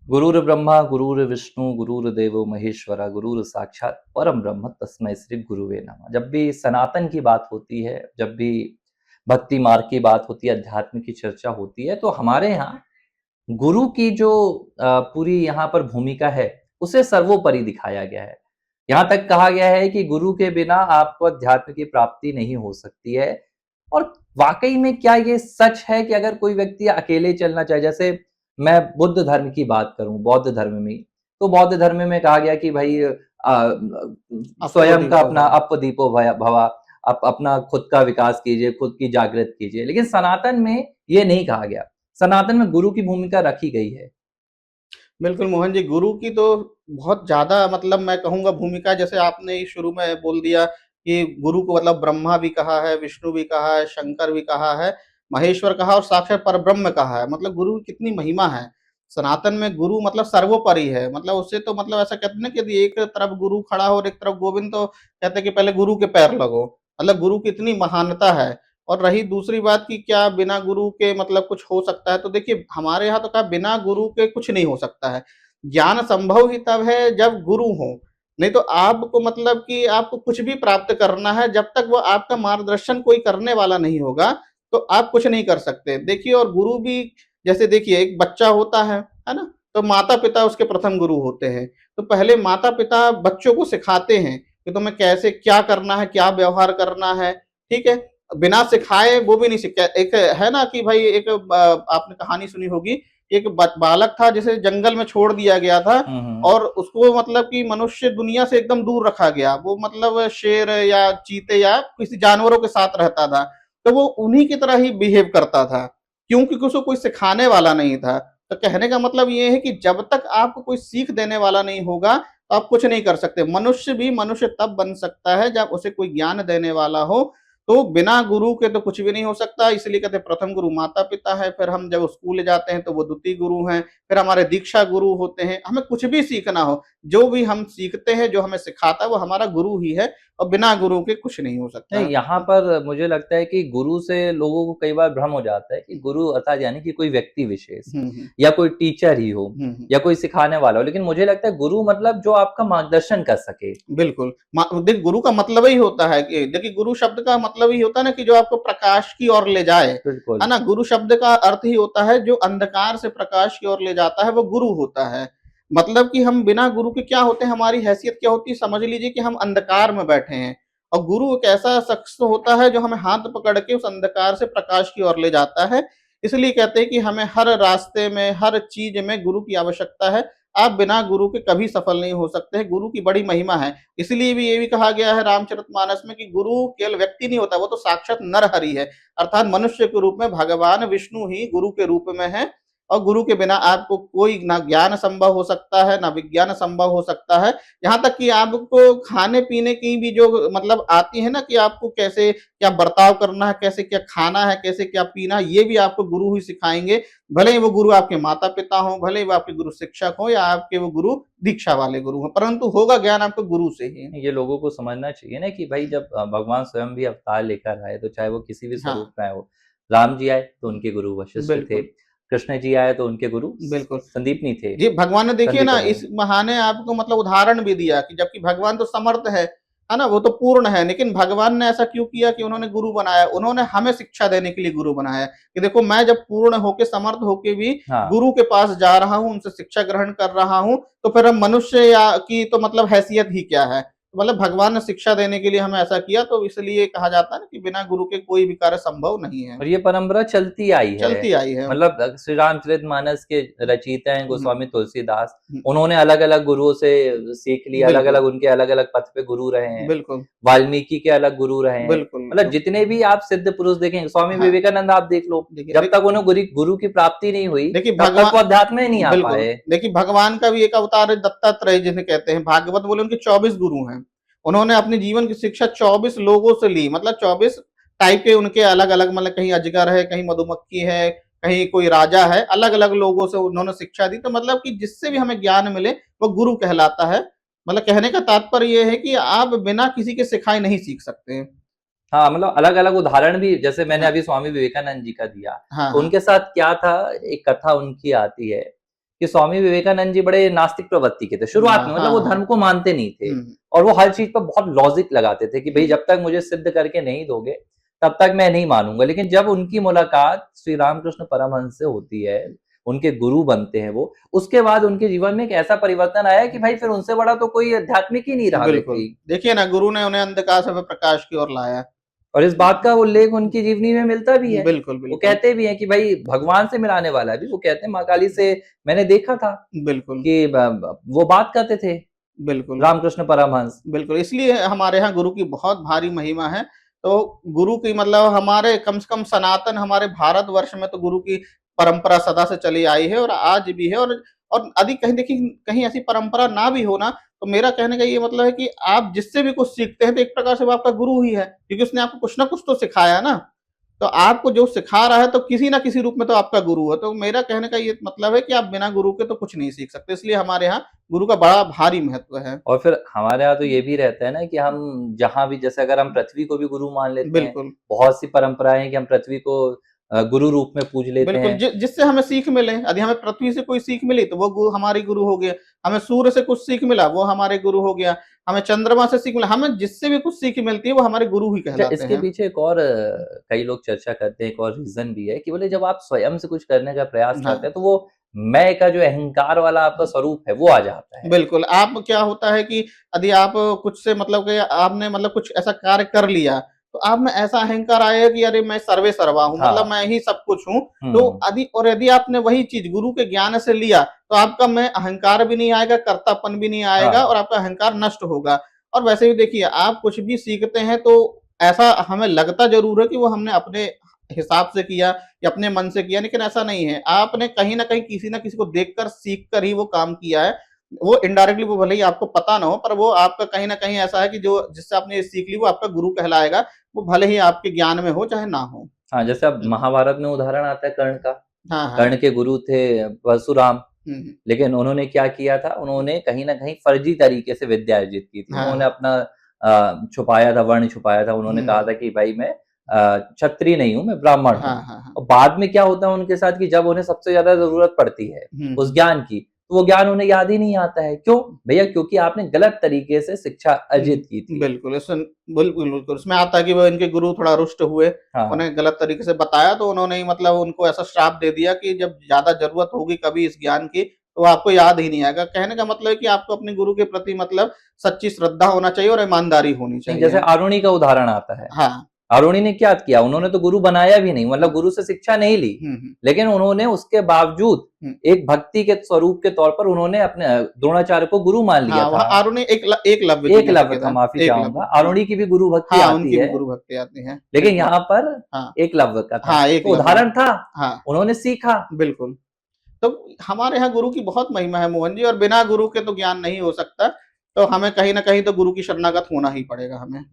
गुरुर्ब्रह्मा गुरुर्विष्णु गुरुर्देवो महेश्वरा गुरुर साक्षात परम ब्रह्म तस्मै श्री गुरुवे नमः। जब भी सनातन की बात होती है, जब भी भक्ति मार्ग की बात होती है, अध्यात्म की चर्चा होती है, तो हमारे यहाँ गुरु की जो पूरी यहाँ पर भूमिका है, उसे सर्वोपरि दिखाया गया है। यहाँ तक कहा गया है कि गुरु के बिना आपको अध्यात्म की प्राप्ति नहीं हो सकती है। और वाक़ई में क्या ये सच है कि अगर कोई व्यक्ति अकेले चलना चाहे, जैसे मैं बुद्ध धर्म की बात करूँ, बौद्ध धर्म में, तो बौद्ध धर्म में कहा गया कि भई आपको स्वयं का दीपो अपना भव। अप्पदीपो भवा, आप अपना खुद का विकास कीजिए, खुद की जागृत कीजिए। लेकिन सनातन में ये नहीं कहा गया। सनातन में गुरु की भूमिका रखी गई है। बिल्कुल मोहन जी, गुरु की तो बहुत ज़्यादा मतलब मैं कहूँगा भूमिका। जैसे आपने ही शुरू में बोल दिया कि गुरु को मतलब ब्रह्मा भी कहा है, विष्णु भी कहा है, शंकर भी कहा है, महेश्वर कहा और साक्षात परब्रह्म कहा है। मतलब गुरु की कितनी महिमा है। सनातन में गुरु मतलब सर्वोपरि है। मतलब उससे तो मतलब ऐसा कहते हैं ना कि यदि एक तरफ गुरु खड़ा हो और एक तरफ गोविंद, तो कहते हैं कि पहले गुरु के पैर लगो। मतलब गुरु की इतनी महानता है। और रही दूसरी बात कि क्या बिना गुरु के मतलब कुछ हो सकता है? तो देखिए, हमारे यहाँ तो कहा बिना गुरु के कुछ नहीं हो सकता है। ज्ञान संभव ही तब है जब गुरु हो। नहीं तो आपको मतलब कि आपको कुछ भी प्राप्त करना है, जब तक वो आपका मार्गदर्शन कोई करने वाला नहीं होगा, तो आप कुछ नहीं कर सकते। देखिए, और गुरु भी जैसे देखिए एक बच्चा होता है ना? तो माता-पिता उसके प्रथम गुरु होते हैं। तो पहले माता-पिता बच्चों को सिखाते हैं कि तुम्हें कैसे क्या करना है, क्या व्यवहार करना है, ठीक है? बिना सिखाए वो भी नहीं सीखता। एक है ना कि भाई एक आपने कहानी सुनी होगी, एक बालक था जिसे जंगल में छोड़ दिया गया था हुँ, हुँ। और उसको मतलब कि मनुष्य दुनिया से एकदम दूर रखा गया। वो मतलब शेर या चीते या किसी जानवरों के साथ रहता था। तो वो उन्हीं की तरह ही बिहेव करता था, क्योंकि उसको कोई सिखाने वाला नहीं था। तो कहने का मतलब ये है कि जब तक आपको कोई सीख देने वाला नहीं होगा, तो आप कुछ नहीं कर सकते। मनुष्य भी मनुष्य तब बन सकता है जब उसे कोई ज्ञान देने वाला हो। तो बिना गुरु के तो कुछ भी नहीं हो सकता। इसलिए कहते हैं प्रथम गुरु माता-पिता है, फिर हम जब स्कूल जाते हैं तो वो द्वितीय गुरु हैं, फिर हमारे दीक्षा गुरु होते हैं। हमें कुछ भी सीखना हो, जो भी हम सीखते हैं, जो हमें सिखाता है वो हमारा गुरु ही है और बिना गुरु के कुछ नहीं हो नहीं, सकता। यहाँ पर मुझे लगता है कि गुरु से लोगों को कई बार भ्रम हो जाता है कि गुरु अर्थात यानी कि कोई व्यक्ति विशेष हुँ, हुँ। या कोई टीचर ही हो हुँ, हुँ। या कोई सिखाने वाला हो। लेकिन मुझे लगता है गुरु मतलब जो आपका मार्गदर्शन कर सके। बिल्कुल। देखिए गुरु का मतलब ही होता है कि देखिए गुरु शब्द का मतलब ही होता है ना कि जो आपको प्रकाश की ओर ले जाए, है बिल्कुल। ना? गुरु शब्द का अर्थ ही होता है जो अंधकार से प्रकाश की ओर ले जाता है, वो गुरु होता है। मतलब कि हम बिना गुरु के क्या होते हैं, हमारी हैसियत क्या होती है, समझ लीजिए कि हम अंधकार में बैठे हैं और गुरु एक ऐसा शख्स होता है जो हमें हाथ पकड़ के उस अंधकार से प्रकाश की ओर ले जाता है। इसलिए कहते हैं कि हमें हर रास्ते में, हर चीज़ में गुरु की आवश्यकता है। आप बिना गुरु के कभी सफल नहीं हो सकते हैं। गुरु की बड़ी महिमा है। इसलिए भी ये भी कहा गया है रामचरितमानस में कि गुरु केवल व्यक्ति नहीं होता, वो तो साक्षात नरहरि है। अर्थात मनुष्य के रूप में भगवान विष्णु ही गुरु के रूप में है और गुरु के बिना आपको कोई ना ज्ञान संभव हो सकता है, ना विज्ञान संभव हो सकता है। यहाँ तक कि आपको खाने-पीने की भी जो मतलब आती है ना कि आपको कैसे क्या बर्ताव करना है, कैसे क्या खाना है, कैसे क्या पीना है, ये भी आपको गुरु ही सिखाएँगे। भले ही वो गुरु आपके माता-पिता हों, भले ही वो आपके गुरु शिक्षक हों या आपके वो गुरु दीक्षा वाले गुरु हों, परंतु होगा ज्ञान आपको गुरु से ही। ये लोगों को समझना चाहिए ना कि भाई जब भगवान स्वयं भी अवतार लेकर आए, तो चाहे वो किसी भी हाँ, स्वरूप में आए हो। राम जी आए तो उनके गुरु वशिष्ठ थे, बिल्कुल, कृष्ण जी आए तो उनके गुरु बिल्कुल। संदीपनी थे, जी, भगवान ने देखिए ना संदीपनी। इस बहाने आपको मतलब उदाहरण भी दिया कि जबकि भगवान तो समर्थ है ना? वो तो पूर्ण है, लेकिन भगवान ने ऐसा क्यों किया कि उन्होंने गुरु बनाया? उन्होंने हमें शिक्षा देने के लिए गुरु बनाया कि देखो मैं जब पूर्ण होके, समर्थ होके भी हाँ। गुरु के पास जा रहा हूँ, उनसे शिक्षा ग्रहण कर रहा हूँ, तो फिर हम मनुष्य या की तो मतलब हैसियत ही क्या है? मतलब भगवान ने शिक्षा देने के लिए हमें ऐसा किया, तो इसलिए कहा जाता है ना कि बिना गुरु के कोई भी कार्य संभव नहीं है। और ये परंपरा चलती आई है। चलती आई है। मतलब श्री रामचरितमानस के रचयिता हैं हुँ, गोस्वामी तुलसीदास। हुँ, उन्होंने अलग-अलग गुरुओं से सीख लिया, बिल्कुल, अलग-अलग उनके अलग-अलग पथ पे गुरु रहे हैं। बिल्कुल, वाल्मीकि के अलग गुरु रहे हैं। बिल्कुल, मतलब जितने भी आप सिद्ध पुरुष देखेंगे, स्वामी हाँ, विवेकानंद आप देख लो, देखिए जब तक उन्हें गुरु की प्राप्ति नहीं हुई, देखिए तब तक वो भगवान अध्यात्म में नहीं आ बिल्कुल, पाए। देखिए भगवान का भी एक अवतार है दत्तात्रेय जिन्हें कहते हैं, भागवत बोले उनके 24 गुरु हैं। उन्होंने अपने जीवन की शिक्षा 24 लोगों से ली, मतलब 24 टाइप के उनके अलग-अलग, मतलब कहीं अजगर है, कहीं मधुमक्खी है, कहीं कोई राजा है, अलग-अलग लोगों से उन्होंने शिक्षा दी। तो मतलब कि जिससे भी हमें ज्ञान मिले, वो गुरु कहलाता है। मतलब कहने का तात्पर्य ये है कि आप बिना किसी के सिखाए नहीं सीख सकते हैं। हाँ, मतलब अलग-अलग उदाहरण भी जैसे मैंने हाँ, अभी स्वामी विवेकानंद जी का दिया, हाँ, तो हाँ। उनके साथ क्या था, एक कथा उनकी आती है कि स्वामी विवेकानंद जी बड़े नास्तिक प्रवृत्ति के थे शुरुआत में, मतलब वो धर्म को मानते नहीं थे और वो हर चीज पर बहुत लॉजिक लगाते थे कि भाई जब तक मुझे सिद्ध करके नहीं दोगे तब तक मैं नहीं मानूंगा। लेकिन जब उनकी मुलाकात श्री रामकृष्ण परमहंस से होती है, उनके गुरु बनते हैं वो, उसके बाद उनके जीवन में एक ऐसा परिवर्तन आया कि भाई फिर उनसे बड़ा तो कोई आध्यात्मिक ही नहीं रहा व्यक्ति। देखिए ना, गुरु ने उन्हें अंधकार से प्रकाश की ओर लाया और इस बात का उल्लेख उनकी जीवनी में मिलता भी है। बिल्कुल वो कहते भी हैं कि भाई भगवान से मिलाने वाला है। भी वो कहते हैं माँ काली से मैंने देखा था बिल्कुल कि वो बात करते थे बिल्कुल रामकृष्ण परमहंस। बिल्कुल, इसलिए हमारे यहाँ गुरु की बहुत भारी महिमा है। तो गुरु की मतलब हमारे कम से कम सनातन हमारे भारतवर्ष में तो गुरु की परंपरा सदा से चली आई है और आज भी है। और यदि कहीं देखिए कहीं ऐसी परंपरा ना भी हो ना, तो मेरा कहने का ये मतलब है कि आप जिससे भी कुछ सीखते हैं तो एक प्रकार से वो आपका गुरु ही है, क्योंकि उसने आपको कुछ ना कुछ तो सिखाया ना। तो आपको जो सिखा रहा है तो किसी ना किसी रूप में तो आपका गुरु है। तो मेरा कहने का ये मतलब है कि आप बिना गुरु के तो कुछ नहीं सीख सकते। इसलिए हमारे यहाँ गुरु का बड़ा भारी महत्व है। और फिर हमारे यहाँ तो ये भी रहता है ना कि हम जहाँ भी, जैसे अगर हम पृथ्वी को भी गुरु मान लेते हैं, बिल्कुल। बहुत सी परंपराएं हैं कि हम पृथ्वी को गुरु रूप में पूज लेते बिल्कुल, हैं। जिससे हमें सीख मिले, यदि हमें पृथ्वी से कोई सीख मिली तो वो हमारी गुरु हो गया। हमें सूर्य से कुछ सीख मिला वो हमारे गुरु हो गया। हमें चंद्रमा से सीख मिला, हमें जिससे भी कुछ सीख मिलती है वो हमारे गुरु ही अच्छा, कहलाते इसके हैं। पीछे एक और कई लोग चर्चा करते हैं, एक और रीजन भी है कि बोले जब आप स्वयं से कुछ करने का प्रयास करते हाँ। हैं तो वो मैं का जो अहंकार वाला आपका स्वरूप है वो आ जाता है। बिल्कुल, आप क्या होता है कि यदि आप कुछ से मतलब कि आपने मतलब कुछ ऐसा कार्य कर लिया, तो आप में ऐसा अहंकार आएगा कि अरे मैं सर्वे सर्वा हूँ, मतलब हाँ। मैं ही सब कुछ हूँ। तो यदि आपने वही चीज़ गुरु के ज्ञान से लिया, तो आपका में अहंकार भी नहीं आएगा, कर्तापन भी नहीं आएगा और हाँ। आपका अहंकार नष्ट होगा। और वैसे भी देखिए, आप कुछ भी सीखते हैं तो ऐसा हमें लगता ज़रूर है कि वो हमने अपने हिसाब से किया या अपने मन से किया, लेकिन ऐसा नहीं है। आपने कहीं न कहीं किसी न किसी को देखकर, सीख कर ही वो काम किया है। वो इनडायरेक्टली वो भले ही आपको पता ना हो, पर वो आपका कहीं न कहीं ऐसा है कि जो जिससे आपने ये सीख ली वो आपका गुरु कहलाएगा। वो भले ही आपके ज्ञान में हो चाहे ना हो। हाँ, जैसे अब महाभारत में उदाहरण आता है कर्ण का। हाँ, कर्ण हाँ। के गुरु थे परशुराम, हुँ, हुँ। लेकिन उन्होंने क्या किया था, उन्होंने कहीं न कहीं फर्जी तरीके से विद्या अर्जित की थी। हाँ, उन्होंने हाँ। अपना छुपाया था, वर्ण छुपाया था। उन्होंने कहा हुँ। था कि भाई मैं क्षत्रिय नहीं हूँ, मैं ब्राह्मण हाँ, हूँ। हाँ, हाँ। और बाद में क्या होता है उनके साथ कि जब उन्हें सबसे ज़्यादा ज़रूरत पड़ती है हुँ, उस हुँ। ज्ञान की, तो वो ज्ञान उन्हें याद ही नहीं आता है। क्यों? भैया क्योंकि आपने गलत तरीके से शिक्षा अर्जित की थी। बिल्कुल, बिल्कुल, उसमें आता है कि वो इनके गुरु थोड़ा रुष्ट हुए, हाँ। उन्हें गलत तरीके से बताया तो उन्होंने ही मतलब उनको ऐसा श्राप दे दिया कि जब ज़्यादा ज़रूरत होगी कभी इस ज्ञान की, तो आपको याद ही नहीं आएगा। कहने का मतलब है कि आपको अपने गुरु के प्रति मतलब सच्ची श्रद्धा होना चाहिए और ईमानदारी होनी नहीं, जैसे चाहिए। आरुणि का उदाहरण आता है। हाँ। आरुणि ने क्या किया? उन्होंने तो गुरु बनाया भी नहीं, मतलब हाँ। गुरु से शिक्षा नहीं ली। हुँ, हुँ। लेकिन उन्होंने उसके बावजूद हुँ। एक भक्ति के स्वरूप के तौर पर उन्होंने अपने द्रोणाचार्य को गुरु मान लिया हाँ, था। वहाँ आरुणि एकलव्य जी ने एकलव्य सीखे था, था। माफ़ी चाहूँगा। एकलव्य, हाँ। आरुणि की भी गुरु भक्ति हाँ, आती उनकी भी है, गुरु भक्ति आती है। लेकिन बिल्कुल। यहाँ पर हाँ। एकलव्य का था। हाँ, तो एकलव्य। उदाहरण था, हाँ, उन्होंने सीखा। बिल्कुल। तो हमारे यहाँ गुरु की बहुत महिमा है मोहन जी, और बिना गुरु के तो ज्ञान नहीं हो सकता। तो हमें कहीं न कहीं तो गुरु की शरणागत होना ही पड़ेगा हमें।